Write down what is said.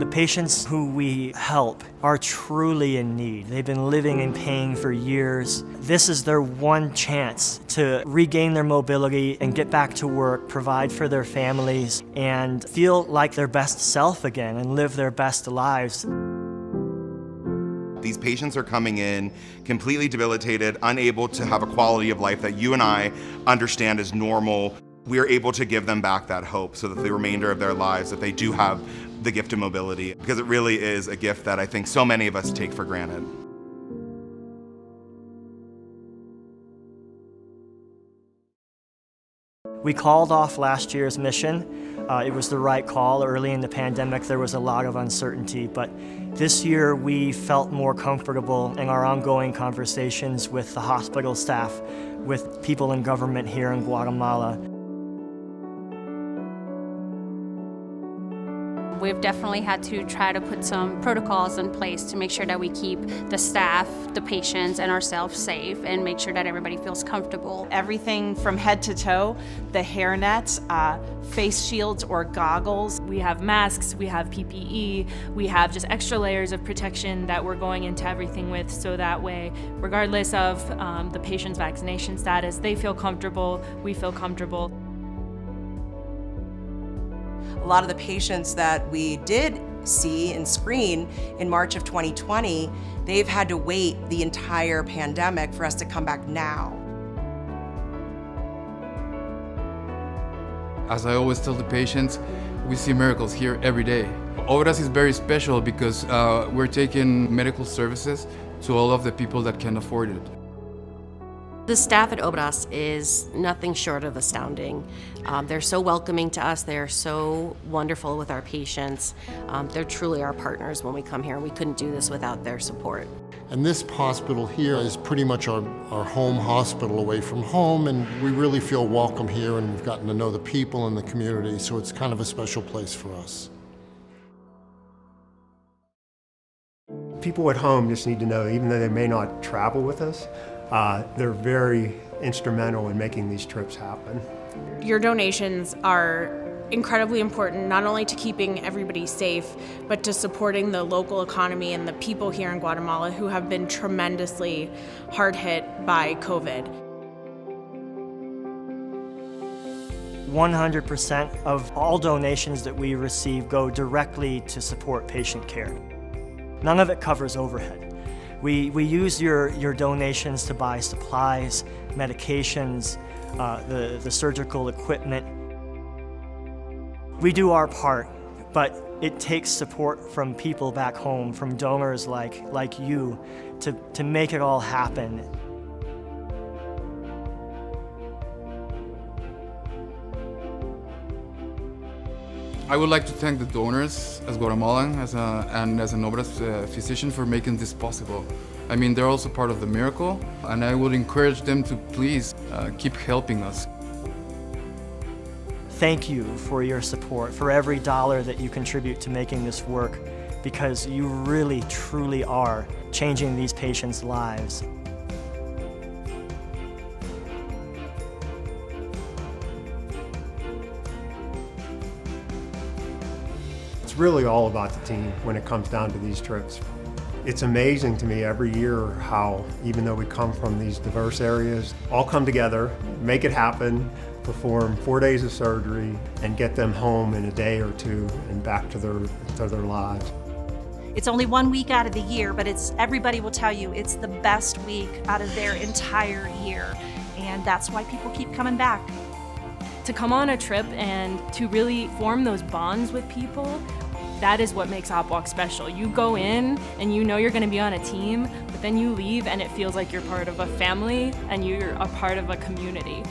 The patients who we help are truly in need. They've been living in pain for years. This is their one chance to regain their mobility and get back to work, provide for their families, and feel like their best self again and live their best lives. These patients are coming in completely debilitated, unable to have a quality of life that you and I understand as normal. We are able to give them back that hope so that the remainder of their lives, that they do have the gift of mobility, because it really is a gift that I think so many of us take for granted. We called off last year's mission. It was the right call. Early in the pandemic, there was a lot of uncertainty, but this year we felt more comfortable in our ongoing conversations with the hospital staff, with people in government here in Guatemala. We've definitely had to try to put some protocols in place to make sure that we keep the staff, the patients, and ourselves safe and make sure that everybody feels comfortable. Everything from head to toe, the hair nets, face shields or goggles. We have masks, we have PPE, we have just extra layers of protection that we're going into everything with, so that way, regardless of the patient's vaccination status, they feel comfortable, we feel comfortable. A lot of the patients that we did see and screen in March of 2020, they've had to wait the entire pandemic for us to come back now. As I always tell the patients, we see miracles here every day. Obras is very special because we're taking medical services to all of the people that can afford it. The staff at Obras is nothing short of astounding. They're so welcoming to us. They're so wonderful with our patients. They're truly our partners when we come here. We couldn't do this without their support. And this hospital here is pretty much our home hospital away from home, and we really feel welcome here, and we've gotten to know the people in the community, so it's kind of a special place for us. People at home just need to know, even though they may not travel with us, they're very instrumental in making these trips happen. Your donations are incredibly important, not only to keeping everybody safe, but to supporting the local economy and the people here in Guatemala who have been tremendously hard hit by COVID. 100% of all donations that we receive go directly to support patient care. None of it covers overhead. We use your donations to buy supplies, medications, the surgical equipment. We do our part, but it takes support from people back home, from donors like you, to make it all happen. I would like to thank the donors as Guatemalan and as an Obras physician for making this possible. I mean, they're also part of the miracle, and I would encourage them to please keep helping us. Thank you for your support, for every dollar that you contribute to making this work, because you really, truly are changing these patients' lives. It's really all about the team when it comes down to these trips. It's amazing to me every year how, even though we come from these diverse areas, all come together, make it happen, perform 4 days of surgery, and get them home in a day or two and back to their lives. It's only 1 week out of the year, but everybody will tell you it's the best week out of their entire year. And that's why people keep coming back. To come on a trip and to really form those bonds with people, that is what makes OpWalk special. You go in and you know you're going to be on a team, but then you leave and it feels like you're part of a family and you're a part of a community.